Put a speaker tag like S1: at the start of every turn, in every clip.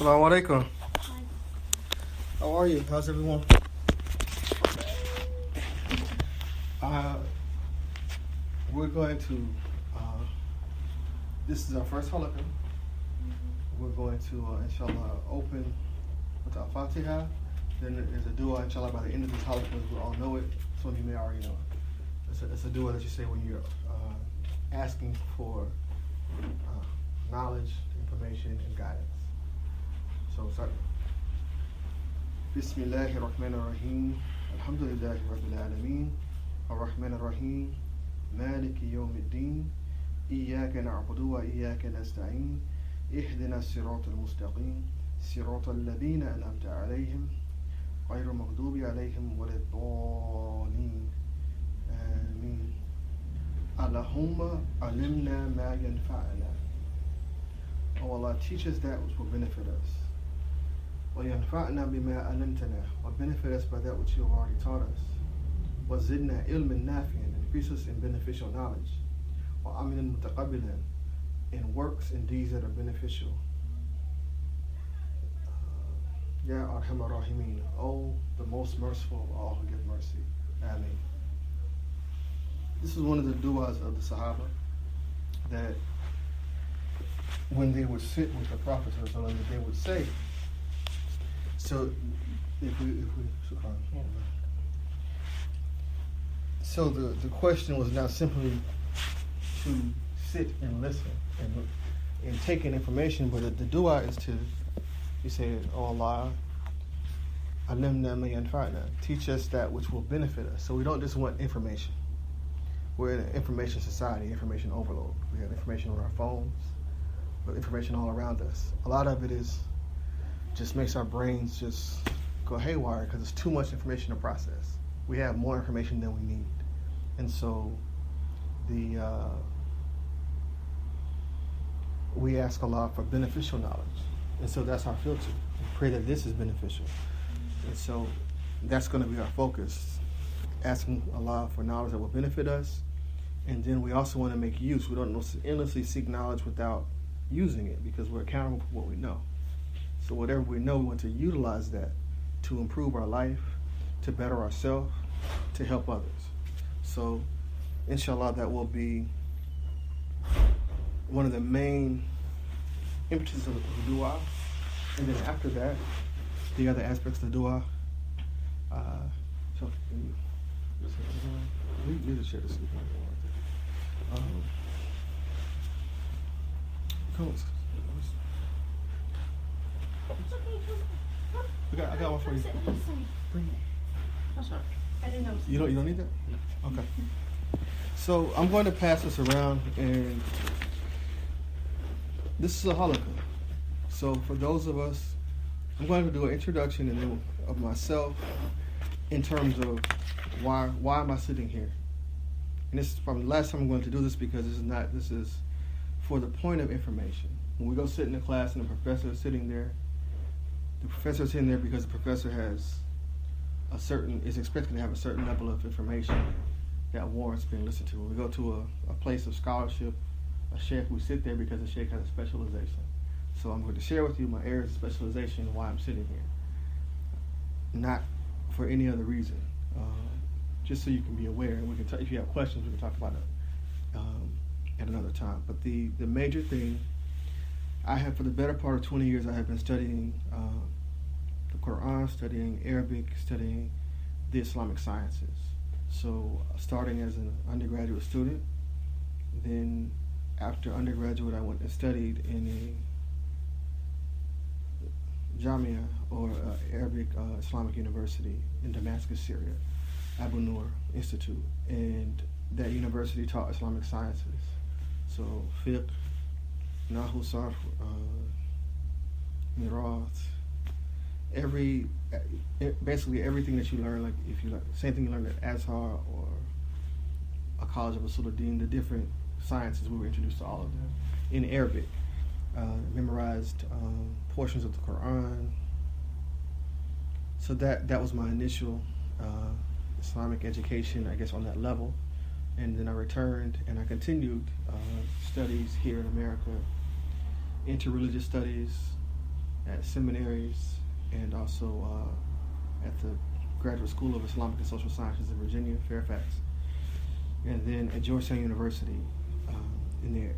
S1: Assalamu alaikum. How are you? How's everyone? We're going to, this is our first halaqah. We're going to, inshallah, open with Al-Fatiha. Then there's a dua, inshallah, by the end of this halaqah. We all know it. Some of you may already know it. It's a dua that you say when you're asking for knowledge, information, and guidance. So start. Bismillahir Rahmanir Rahim. Alhamdulillahi Rabbil Alameen. Ar-Rahmanir Rahim. Maliki Yawmiddin. Iyyaka na'budu wa iyyaka nasta'in. Ihdina as-siratal mustaqim. Siratal ladhina an'amta 'alayhim. Ghayril maghdubi 'alayhim waladdallin. Ameen. Allahumma alimna ma yanfa'una. Oh Allah, teach us that which will benefit us. وَيَنْفَعْنَا بِمَا أَلَمْتَنَا, or benefit us by that which you have already taught us. وَزِدْنَا عِلْمًا نَافِعًا, increase us in beneficial knowledge. وَعَمِلًا مُتَقَبِّلًا, in works and deeds that are beneficial. Ya Arhamar Rahimin, oh, the most merciful of all who give mercy. Ameen. This is one of the du'as of the Sahaba that when they would sit with the Prophet, they would say. So, so the question was not simply to sit and listen and take in information, but the dua is to, you say, oh Allah, alimna ma yanfa'na, teach us that which will benefit us. So we don't just want information. We're in an information society, information overload. We have information on our phones, but information all around us. A lot of it just makes our brains just go haywire because it's too much information to process. We have more information than we need. And so we ask Allah for beneficial knowledge. And so that's our filter. We pray that this is beneficial. And so that's going to be our focus, asking Allah for knowledge that will benefit us. And then we also want to make use. We don't endlessly seek knowledge without using it because we're accountable for what we know. So whatever we know, we want to utilize that to improve our life, to better ourselves, to help others. So, inshallah, that will be one of the main impetuses of the dua. And then after that, the other aspects of the dua. So, we need to share this. I got one for you. Bring it.
S2: I didn't know.
S1: You don't need that? Okay. So I'm going to pass this around, and this is a halaqah. So for those of us, I'm going to do an introduction and then of myself in terms of why am I sitting here? And this is probably the last time I'm going to do this because this is for the point of information. When we go sit in the class and the professor is sitting there, the professor is in there because the professor is expected to have a certain level of information that warrants being listened to. When we go to a place of scholarship, a sheikh, we sit there because the sheikh has a specialization. So I'm going to share with you my areas of specialization and why I'm sitting here. Not for any other reason. Just so you can be aware. And we can if you have questions, we can talk about it at another time. But the major thing, I have, for the better part of 20 years, I have been studying the Quran, studying Arabic, studying the Islamic sciences. So starting as an undergraduate student, then after undergraduate, I went and studied in a Jamia, or Arabic Islamic University in Damascus, Syria, Abu Nur Institute. And that university taught Islamic sciences. So fiqh, Nahu, Sarf, Mirath, basically everything that you learn, like if you learn, same thing you learned at Azhar or a college of Usul-ud-Din, the different sciences, we were introduced to all of them in Arabic. Memorized portions of the Quran. So that was my initial Islamic education, I guess, on that level. And then I returned and I continued studies here in America, interreligious studies, at seminaries and also at the Graduate School of Islamic and Social Sciences in Virginia, Fairfax, and then at Georgetown University in the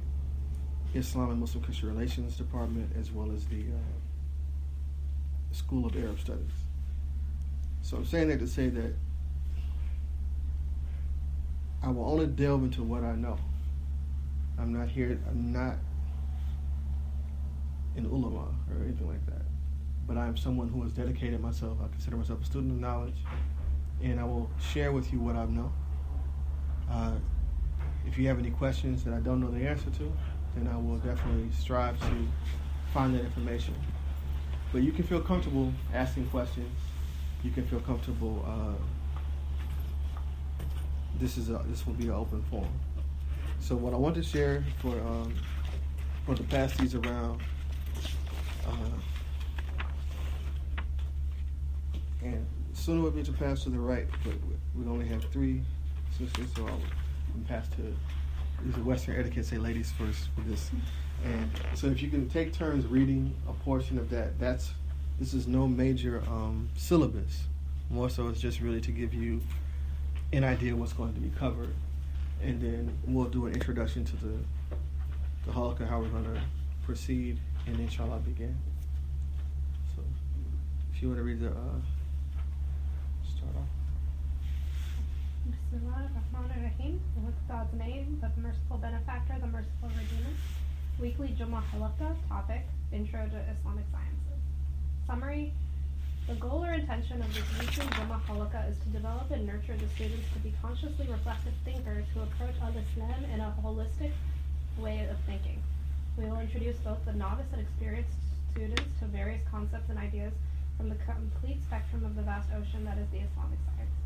S1: Islam and Muslim Christian Relations Department, as well as the School of Arab Studies. So I'm saying that to say that I will only delve into what I know. I'm not an ulama or anything like that. But I am someone who has dedicated myself. I consider myself a student of knowledge, and I will share with you what I know. If you have any questions that I don't know the answer to, then I will definitely strive to find that information. But you can feel comfortable asking questions. You can feel comfortable. This will be an open forum. So what I want to share for to pass these around. And sooner would be to pass to the right, but we only have 3 sisters, so I'll pass to, these are Western etiquette, say ladies first for this. And so if you can take turns reading a portion of that, this is no major syllabus. More so it's just really to give you an idea what's going to be covered. And then we'll do an introduction to the Halaqah, how we're going to proceed, and inshallah begin. So if you want to read the start off.
S2: Bismillah ar-Rahman ar-Rahim. With God's name, the merciful benefactor, the merciful redeemer. Weekly JHUMA Halaqah. Topic: Intro to Islamic Sciences. Summary: the goal or intention of this weekly JHUMA Halaqah is to develop and nurture the students to be consciously reflective thinkers who approach al-Islam in a holistic way of thinking. We will introduce both the novice and experienced students to various concepts and ideas from the complete spectrum of the vast ocean that is the Islamic sciences.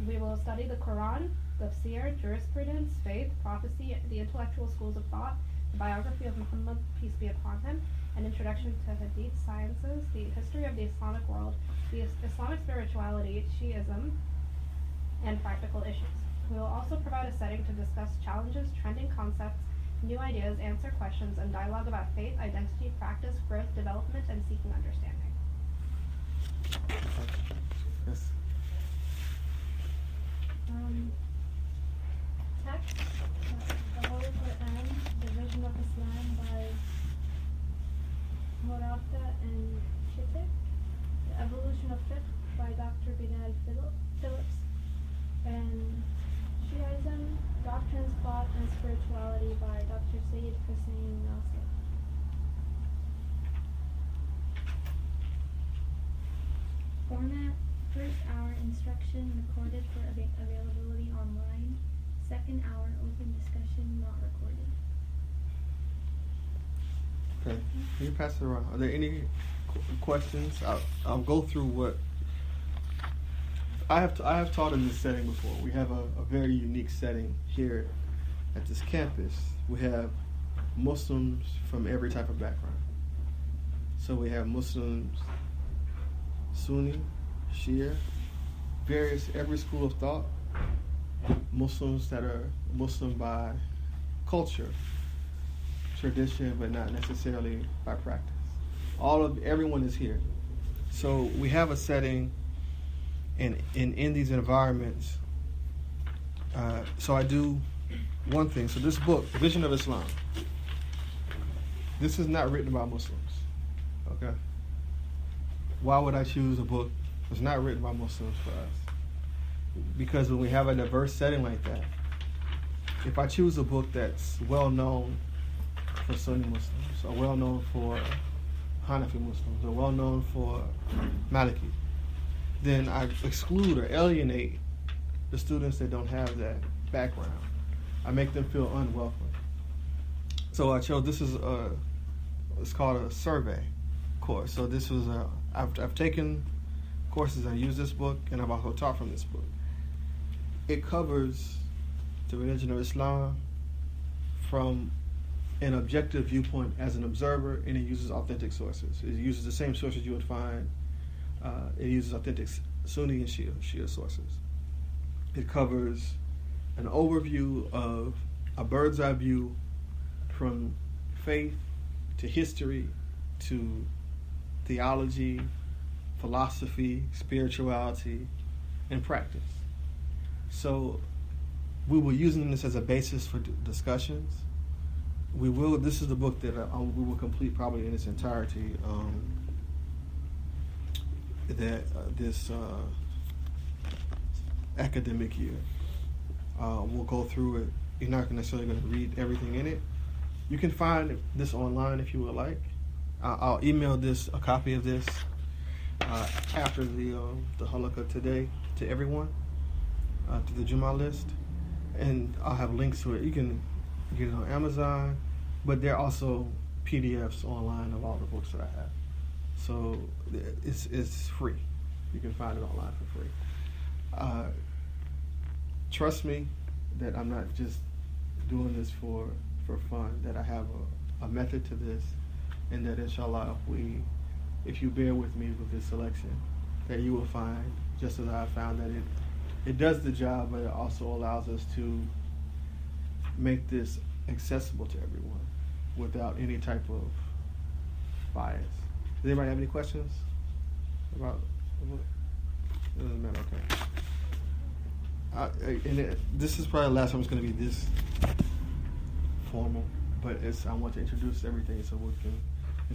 S2: We will study the Quran, the Seer, jurisprudence, faith, prophecy, the intellectual schools of thought, the biography of Muhammad, peace be upon him, an introduction to Hadith sciences, the history of the Islamic world, the Islamic spirituality, Shiism, and practical issues. We will also provide a setting to discuss challenges, trending concepts, new ideas, answer questions, and dialogue about faith, identity, practice, growth, development, and seeking understanding.
S1: Yes.
S3: Text, the Holy Quran, the Vision of Islam by Halaqah and Shittik, the Evolution of Fiqh by Dr. Bilal Phillips, and Shiism, Doctrines, Thought, and Spirituality by Dr. Sayyid Hussein Nasir. Format: first hour instruction recorded for availability online. Second hour open discussion not recorded.
S1: Okay, can you pass it around? Are there any questions? I'll go through what I have taught in this setting before. We have a very unique setting here at this campus. We have Muslims from every type of background. So we have Muslims, Sunni, Shia, every school of thought, Muslims that are Muslim by culture, tradition, but not necessarily by practice. Everyone is here. So we have a setting in these environments. So I do one thing. So this book, Vision of Islam, this is not written by Muslims. Okay? Why would I choose a book that's not written by Muslims for us? Because when we have a diverse setting like that, if I choose a book that's well known for Sunni Muslims, or well known for Hanafi Muslims, or well known for Maliki, then I exclude or alienate the students that don't have that background. I make them feel unwelcome. So I chose, it's called a survey course. So this was I've taken courses, I use this book, and I've also taught from this book. It covers the religion of Islam from an objective viewpoint as an observer, and it uses authentic sources. It uses the same sources you would find. It uses authentic Sunni and Shia sources. It covers an overview of a bird's eye view from faith to history to theology, philosophy, spirituality, and practice. So we were using this as a basis for discussions. This is the book that we will complete probably in its entirety this academic year. We'll go through it. You're not necessarily going to read everything in it. You can find this online if you would like. I'll email a copy of this after the Halaqah today to everyone, to the JHUMA list, and I'll have links to it. You can get it on Amazon, but there are also PDFs online of all the books that I have. So it's free. You can find it online for free. Trust me that I'm not just doing this for fun, that I have a method to this, and that inshallah, if you bear with me with this selection, that you will find, just as I found, that it does the job, but it also allows us to make this accessible to everyone without any type of bias. Does anybody have any questions about it? Doesn't matter, okay. This is probably the last time it's going to be this formal, but I want to introduce everything so we can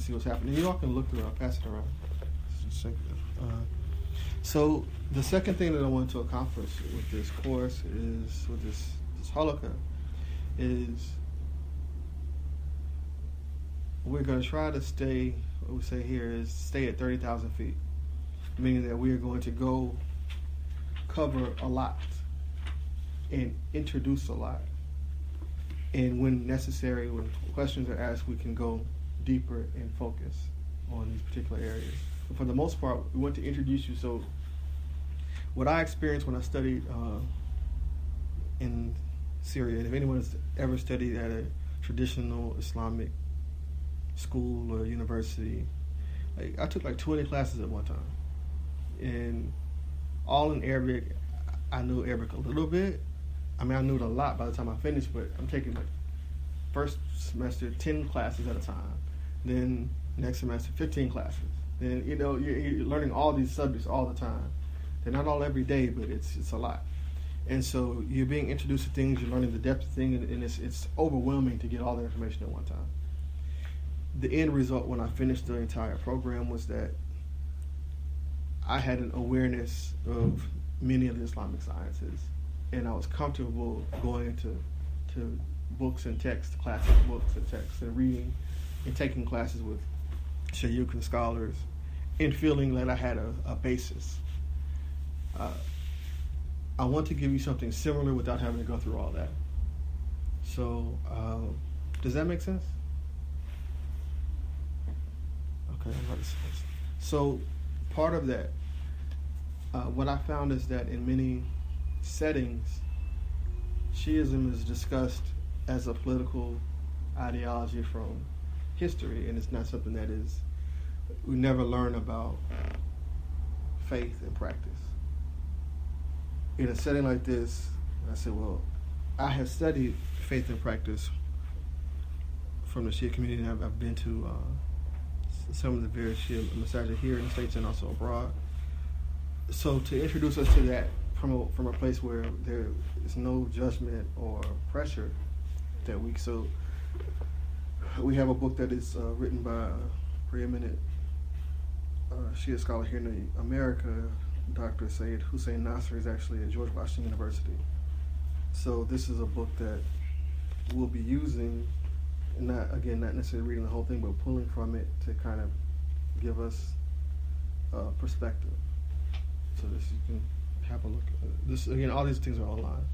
S1: see what's happening. You all can look through it. I'll pass it around. So the second thing that I want to accomplish with this course is, with this Halaqah, is we're going to try to stay, what we say here is stay at 30,000 feet, meaning that we are going to go cover a lot and introduce a lot. And when necessary, when questions are asked, we can go deeper and focus on these particular areas. But for the most part, we want to introduce you. So what I experienced when I studied in Syria, and if anyone has ever studied at a traditional Islamic school or university, I took like 20 classes at one time. And all in Arabic. I knew Arabic a little bit. I mean, I knew it a lot by the time I finished, but I'm taking like first semester 10 classes at a time. Then next semester 15 classes. Then you're learning all these subjects all the time. They're not all every day, but it's a lot. And so you're being introduced to things, you're learning the depth of things, and it's overwhelming to get all the information at one time. The end result when I finished the entire program was that I had an awareness of many of the Islamic sciences, and I was comfortable going into books and text, classic books and texts, and reading and taking classes with Shaykh and scholars, and feeling that I had a basis. I want to give you something similar without having to go through all that. So, does that make sense? Okay. So, part of that, what I found is that in many settings, Shiism is discussed as a political ideology from history, and it's not something that we never learn about faith and practice. In a setting like this, I said, well, I have studied faith and practice from the Shia community, and I've been to some of the various Shia masajid here in the States and also abroad. So to introduce us to that from a place where there is no judgment or pressure that week. So we have a book that is written by a preeminent Shia scholar here in America, Dr. Sayyid Hussein Nasr, is actually at George Washington University. So this is a book that we'll be using, not necessarily reading the whole thing, but pulling from it to kind of give us perspective. So this, you can have a look. This again, all these things are online.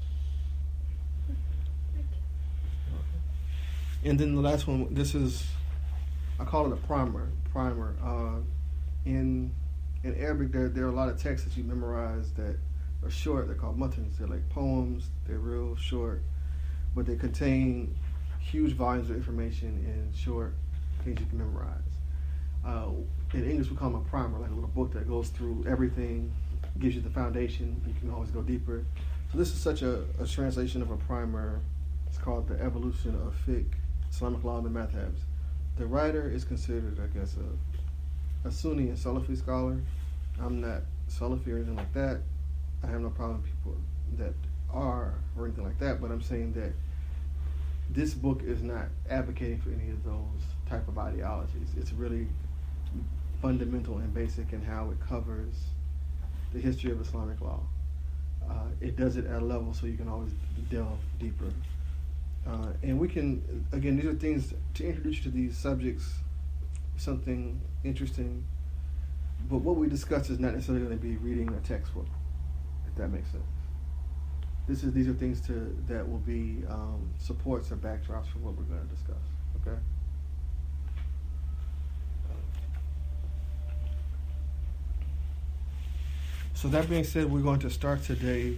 S1: And then the last one, this is, I call it a primer. In Arabic, there are a lot of texts that you memorize that are short. They're called matans. They're like poems. They're real short, but they contain huge volumes of information in short things you can memorize. In English, we call them a primer, like a little book that goes through everything, gives you the foundation. You can always go deeper. So this is such a translation of a primer. It's called The Evolution of Fiqh, Islamic Law and the Madhabs. the writer is considered, I guess, a Sunni and Salafi scholar. I'm not Salafi or anything like that. I have no problem with people that are or anything like that, but I'm saying that this book is not advocating for any of those type of ideologies. It's really fundamental and basic in how it covers the history of Islamic law. It does it at a level so you can always delve deeper. And we can, again, these are things to introduce you to these subjects, something interesting. But what we discuss is not necessarily going to be reading a textbook, if that makes sense. These are things that will be supports or backdrops for what we're going to discuss. Okay. So that being said, we're going to start today.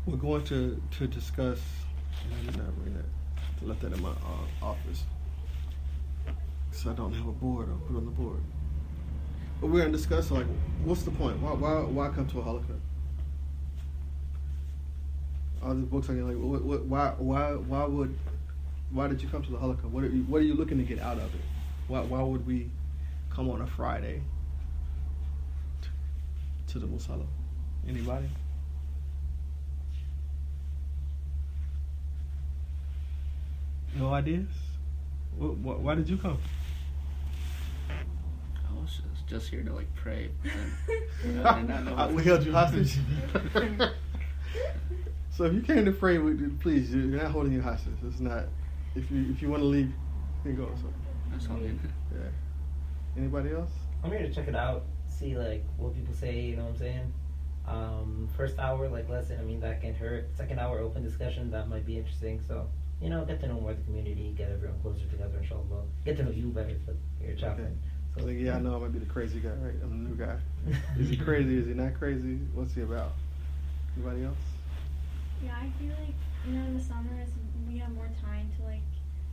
S1: We're going to discuss. I did not bring that. To left that in my office, so I don't have a board. I'll put it on the board. But we're going to discuss, like, what's the point? Why come to a halaqah? All these books are like, why did you come to the halaqah? What are you looking to get out of it? Why would we come on a Friday to the musalla? Anybody? No ideas? Why did you come?
S4: I was just here to like pray. I did not know
S1: We held you hostage. So if you came to pray, please, you're not holding you hostage. It's not. If you want to leave, here you go. So.
S4: That's all good.
S1: Yeah. Anybody else?
S5: I'm here to check it out, see like what people say. You know what I'm saying? First hour like lesson. I mean that can't hurt. Second hour open discussion. That might be interesting. So. You know, get to know more of the community, get everyone closer together, inshallah. Get to know you better, so you're a chaplain.
S1: Okay. So, yeah, I know I might be the crazy guy, right? I'm the new guy. Is he crazy? Is he not crazy? What's he about? Anybody else?
S3: Yeah, I feel like, in the summers we have more time to like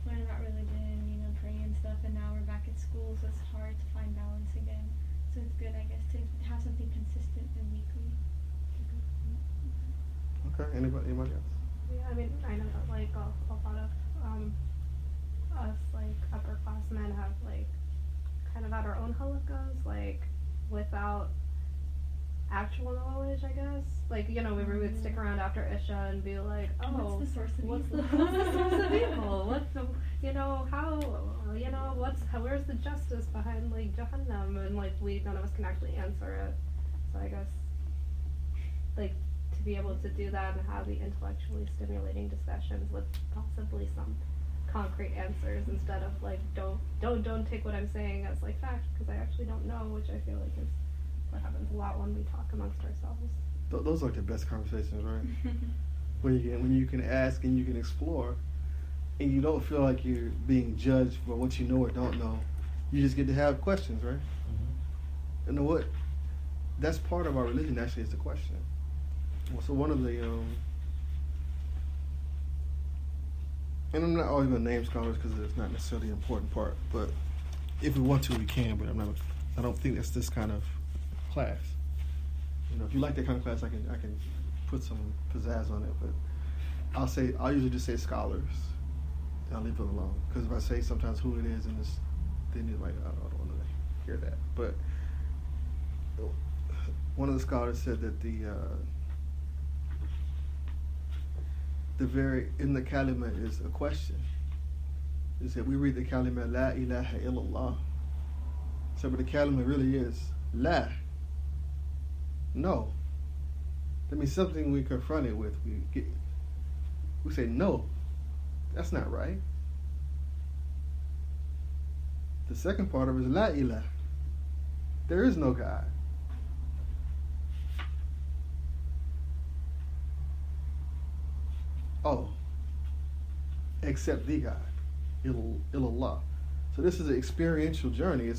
S3: learn about religion, pray and stuff, and now we're back at school, so it's hard to find balance again. So it's good, I guess, to have something consistent and weekly.
S1: Okay, anybody else?
S2: Yeah, I mean, I know that like a lot of us like upperclassmen have like kind of had our own halaqahs, like without actual knowledge, I guess. Like, we would stick around after Isha and be like, oh,
S3: what's the source of evil?
S2: What's the source of evil? What's the, where's the justice behind like Jahannam? And like none of us can actually answer it. So I guess like to be able to do that and have the intellectually stimulating discussions with possibly some concrete answers instead of like don't take what I'm saying as like fact because I actually don't know, which I feel like is what happens a lot when we talk amongst ourselves.
S1: Those are like the best conversations, right? when you can ask and you can explore, and you don't feel like you're being judged for what you know or don't know. You just get to have questions, right? Mm-hmm. You know what? That's part of our religion. Actually, is the question. So one of the, and I'm not always going to name scholars because it's not necessarily an important part, but if we want to, we can, but I don't think that's this kind of class. If you like that kind of class, I can put some pizzazz on it, but I'll usually just say scholars. I'll leave it alone. Because if I say sometimes who it is, then you're like, I don't want to hear that. But one of the scholars said that in the kalima is a question. He said, we read the kalima, La ilaha illallah. So, but the kalima really is La. No. That means something we confront it with. We say, no, that's not right. The second part of it is La ilah. There is no God. Oh, except the God, illallah. So this is an experiential journey.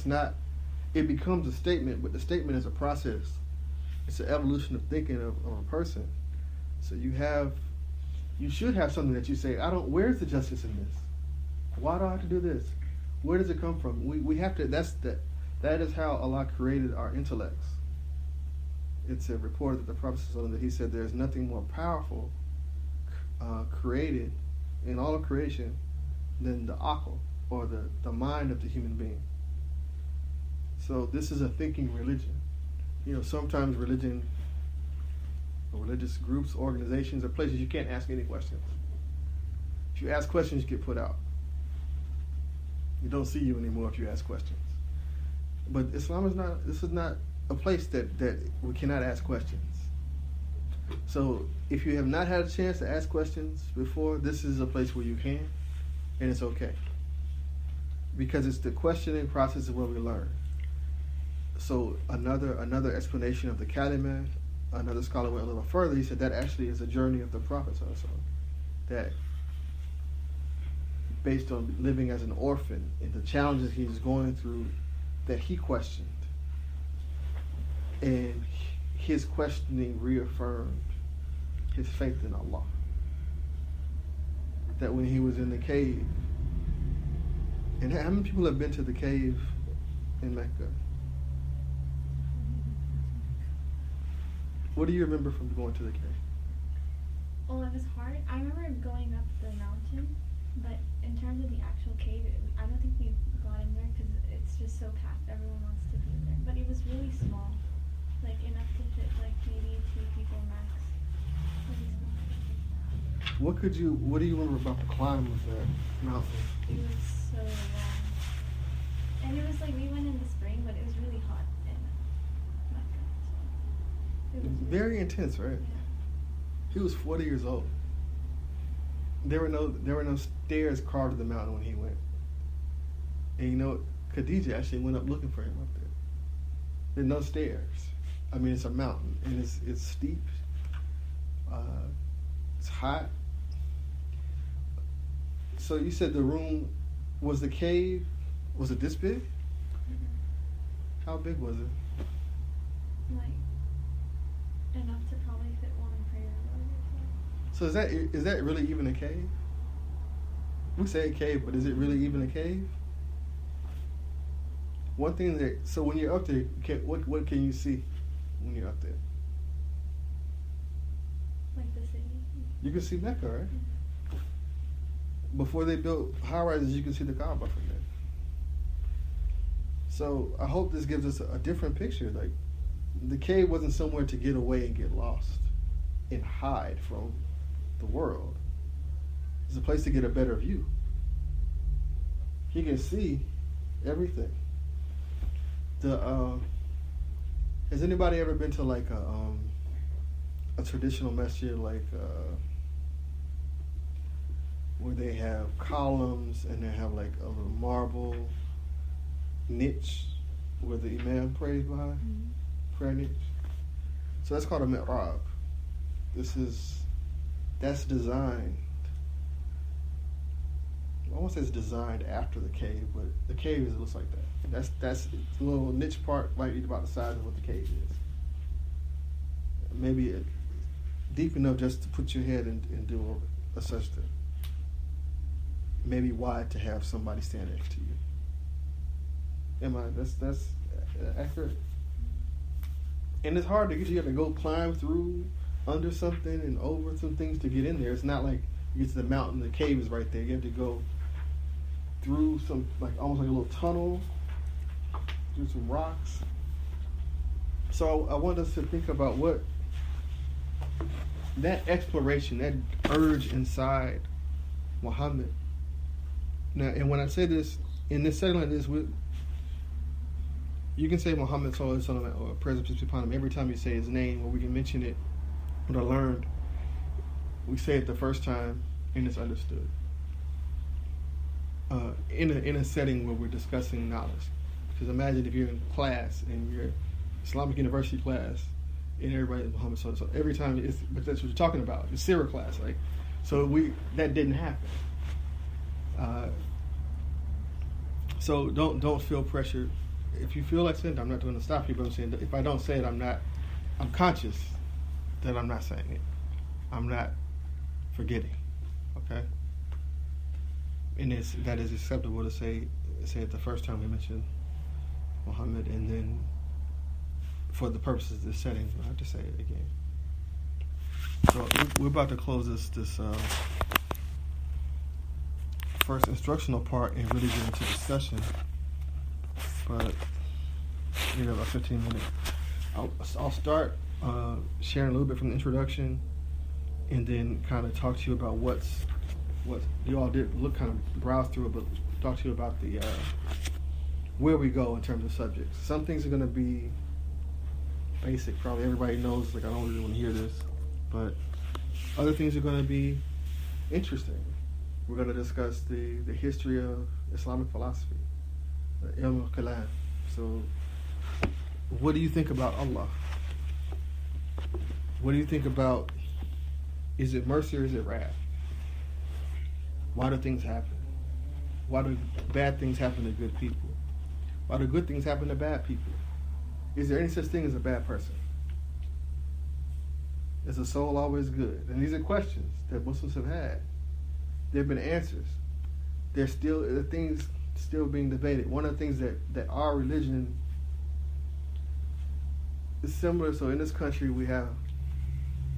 S1: It becomes a statement, but the statement is a process. It's an evolution of thinking of a person. So you should have something that you say, where's the justice in this? Why do I have to do this? Where does it come from? We have to, that is how Allah created our intellects. it's a report that the Prophet that he said there's nothing more powerful created in all of creation than the aql, or the mind of the human being. So this is a thinking religion. Sometimes religion, or religious groups, organizations, are places you can't ask any questions. If you ask questions, you get put out. You don't see you anymore if you ask questions. But Islam is not. This is not a place that we cannot ask questions. So if you have not had a chance to ask questions before, this is a place where you can, and it's okay. Because it's the questioning process of where we learn. So another explanation of the kalima, another scholar went a little further. He said that actually is a journey of the Prophet that based on living as an orphan and the challenges he's going through, that he questioned. And his questioning reaffirmed his faith in Allah. That when he was in the cave, and how many people have been to the cave in Mecca? What do you remember from going to the cave?
S3: Well, it was hard. I remember going up the mountain, but in terms of the actual cave, I don't think we got in there because it's just so packed. Everyone wants to be in there. But it was really small, like enough to fit like maybe 2 people max. Really small.
S1: What do you remember about the climb of that mountain?
S3: It was so long. And it was like, we went in the spring, but it was really hot in Mecca. So it was
S1: Very intense, right?
S3: Yeah.
S1: He was 40 years old. There were no stairs carved to the mountain when he went. And Khadija actually went up looking for him up there. There's no stairs. I mean, it's a mountain, and it's steep. It's hot. So you said the room was the cave. Was it this big?
S3: Mm-hmm.
S1: How big was it?
S3: Like enough to probably fit one prayer room or so.
S1: So is that really even a cave? We say a cave, but is it really even a cave? One thing so when you're up there, what can you see when you're up there?
S3: Like the city.
S1: You can see Mecca, right?
S3: Mm-hmm.
S1: Before they built high-rises, you can see the Kaaba from there. So I hope this gives us a different picture. Like, the cave wasn't somewhere to get away and get lost and hide from the world. It's a place to get a better view. He can see everything. Has anybody ever been to like a traditional masjid, like where they have columns and they have like a little marble niche where the Imam prays behind?
S3: Mm-hmm.
S1: Prayer niche. So that's called a mi'rab. That's designed. I won't say it's designed after the cave, but the cave looks like that. That's the little niche part right about the size of what the cave is. Maybe deep enough just to put your head and do a sajda. Maybe wide to have somebody stand next to you. That's accurate? And it's hard to get. You have to go climb through, under something, and over some things to get in there. It's not like you get to the mountain, the cave is right there. You have to go through some, like almost like a little tunnel, through some rocks. So I want us to think about what that exploration, that urge inside Muhammad. Now, and when I say this, in this setting like this, you can say Muhammad Sallallahu Alaihi Wasallam or prayers of peace be upon him every time you say his name, or we can mention it. What I learned, we say it the first time and it's understood. In a setting where we're discussing knowledge. Because imagine if you're in class, in your Islamic University class, and everybody is Muhammad Sallallahu Alaihi Wasallam. Every time, but that's what you're talking about. It's Sirah class, like. So that didn't happen. So don't feel pressured. If you feel like saying it, I'm not going to stop you, but I'm saying that if I don't say it, I'm conscious that I'm not saying it. I'm not forgetting. Okay? And that is acceptable to say it the first time we mention Muhammad, and then for the purposes of this setting. I have to say it again. So we're about to close this first instructional part and really get into discussion. But we have about 15 minutes. I'll start sharing a little bit from the introduction, and then kind of talk to you about what you all did. Kind of browse through it, but talk to you about the where we go in terms of subjects. Some things are going to be basic. Probably everybody knows. Like, I don't really want to hear this, but other things are going to be interesting. We're going to discuss the history of Islamic philosophy, the ilm al-kalam. So, what do you think about Allah? What do you think about, is it mercy or is it wrath? Why do things happen? Why do bad things happen to good people? Why do good things happen to bad people? Is there any such thing as a bad person? Is the soul always good? And these are questions that Muslims have had. There have been answers. There's still things still being debated. One of the things that our religion is similar. So in this country we have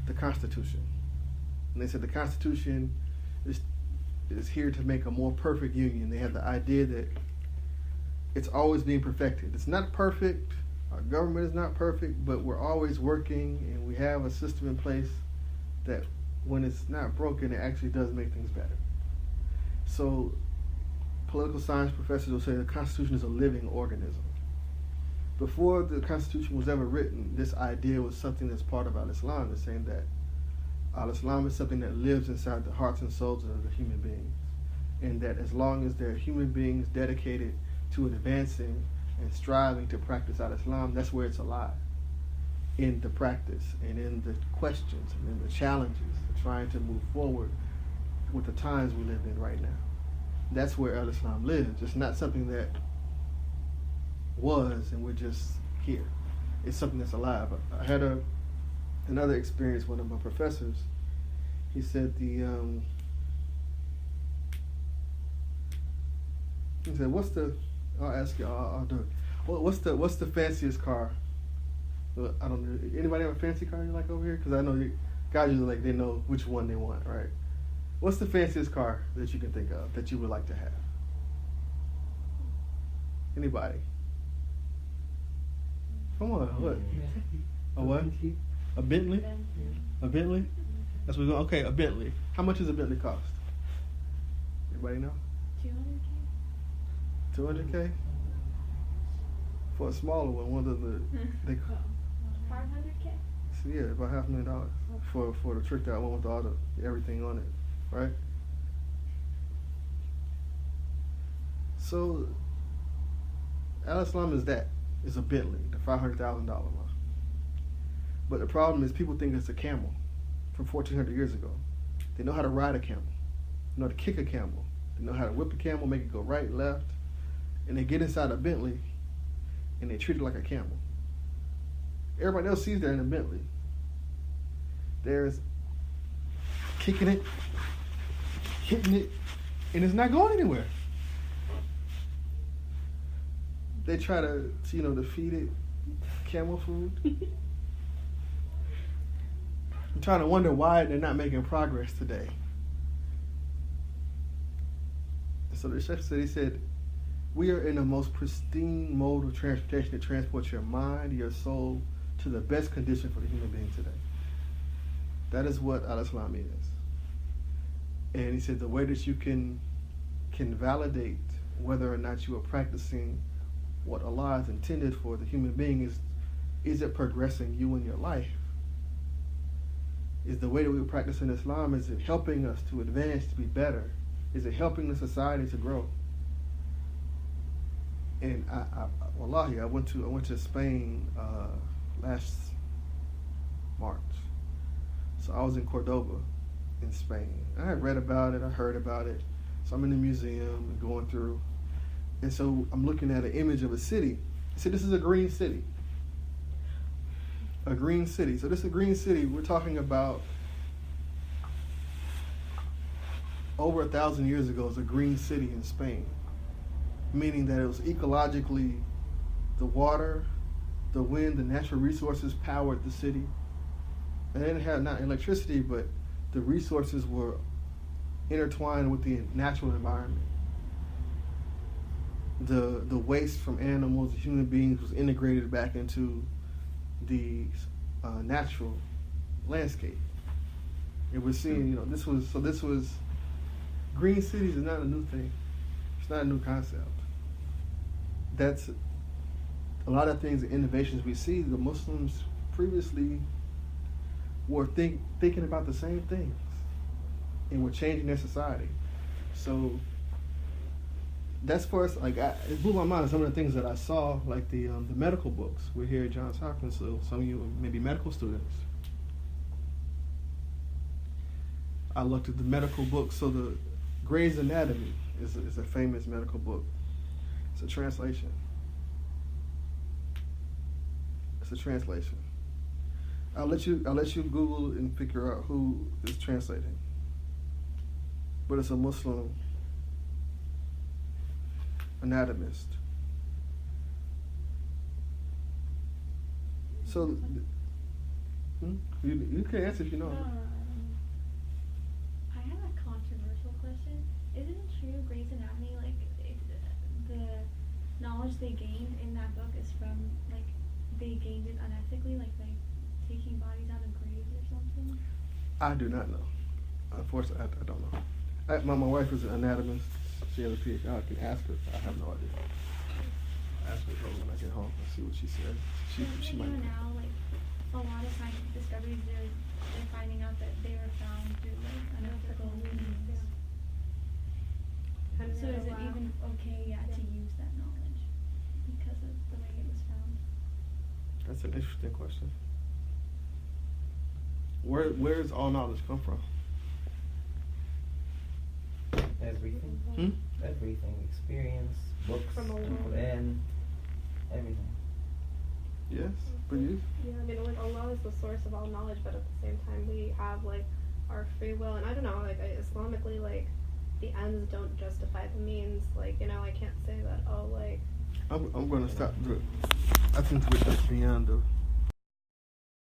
S1: the Constitution, and they said the Constitution is here to make a more perfect union. They have the idea that it's always being perfected. It's not perfect. Our government is not perfect, but we're always working, and we have a system in place that when it's not broken, it actually does make things better. So political science professors will say the Constitution is a living organism. Before the Constitution was ever written, this idea was something that's part of Al-Islam. It's saying that Al-Islam is something that lives inside the hearts and souls of the human beings, and that as long as there are human beings dedicated to advancing and striving to practice Al-Islam, that's where it's alive, in the practice and in the questions and in the challenges of trying to move forward with the times we live in right now. That's where Al-Islam lives. It's not something that was and we're just here. It's something that's alive. I had another experience. One of my professors, he said what's the, I'll ask you, I'll do it. What's the fanciest car? I don't know. Anybody have a fancy car you like over here? Because I know guys usually like, they know which one they want, right? What's the fanciest car that you can think of that you would like to have? Anybody? Come on, what? A what? A Bentley? A Bentley? That's what we're going. Okay, a Bentley. How much does a Bentley cost? Anybody know? $200K. $200K? For a smaller one of the they
S3: $500K.
S1: So yeah, about $500,000 for the tricked out one with all the everything on it, right? So Al-Islam is that. It's a Bentley, the $500,000 one. But the problem is people think it's a camel from 1,400 years ago. They know how to ride a camel. They know how to kick a camel. They know how to whip a camel, make it go right, left. And they get inside a Bentley and they treat it like a camel. Everybody else sees that in a Bentley. There's kicking it, hitting it, and it's not going anywhere. They try to feed it camel food. I'm trying to wonder why they're not making progress today. So the Sheikh said, he said, we are in the most pristine mode of transportation to transport your mind, your soul, to the best condition for the human being today. That is what Al-Islam is. And he said the way that you can validate whether or not you are practicing what Allah has intended for the human being is it progressing you in your life? Is the way that we practice in Islam, is it helping us to advance, to be better? Is it helping the society to grow? And wallahi, I went to Spain last March. So I was in Cordoba in Spain. I had read about it, I heard about it. So I'm in the museum and going through. And so I'm looking at an image of a city. I said, this is a green city. A green city. So this is a green city. We're talking about over 1,000 years ago. It's a green city in Spain. Meaning that it was ecologically, the water, the wind, the natural resources powered the city. And they didn't have not electricity, but the resources were intertwined with the natural environment. The waste from animals, human beings, was integrated back into the natural landscape. And we're seeing, this was green cities is not a new thing. It's not a new concept. That's a lot of things, the innovations we see. The Muslims previously were thinking about the same things, and were changing their society. So that's for us. Like it blew my mind. Some of the things that I saw, like the medical books. We're here at Johns Hopkins, so some of you may be medical students. I looked at the medical books. So the Gray's Anatomy is a famous medical book. It's a translation. It's a translation. I'll let you Google and figure out who is translating. But it's a Muslim anatomist. So you can answer if you know.
S6: I have a controversial question. Isn't it true Grey's Anatomy, like the knowledge they gained in that book is from like they gained it unethically, like taking bodies out of graves or something?
S1: I do not know. Unfortunately, I don't know. My wife is an anatomist. She has a PhD. I can ask her. I have no idea. I'll ask her when I get home and see what she said. She might.
S6: Now, like a lot of scientific discoveries, they're finding out that they were found through like unethical means. So is it even okay, to use that knowledge because of the way it was found?
S1: That's an interesting question. Where does all knowledge come from?
S5: Everything. Everything. Experience, books, Quran, everything.
S1: Yes, but you?
S2: Yeah, I mean, like Allah is the source of all knowledge, but at the same time, we have like our free will, and I don't know, like Islamically, like the ends don't justify the means. Like I can't say that. Oh, like
S1: I'm going to stop. I think we're just beyond the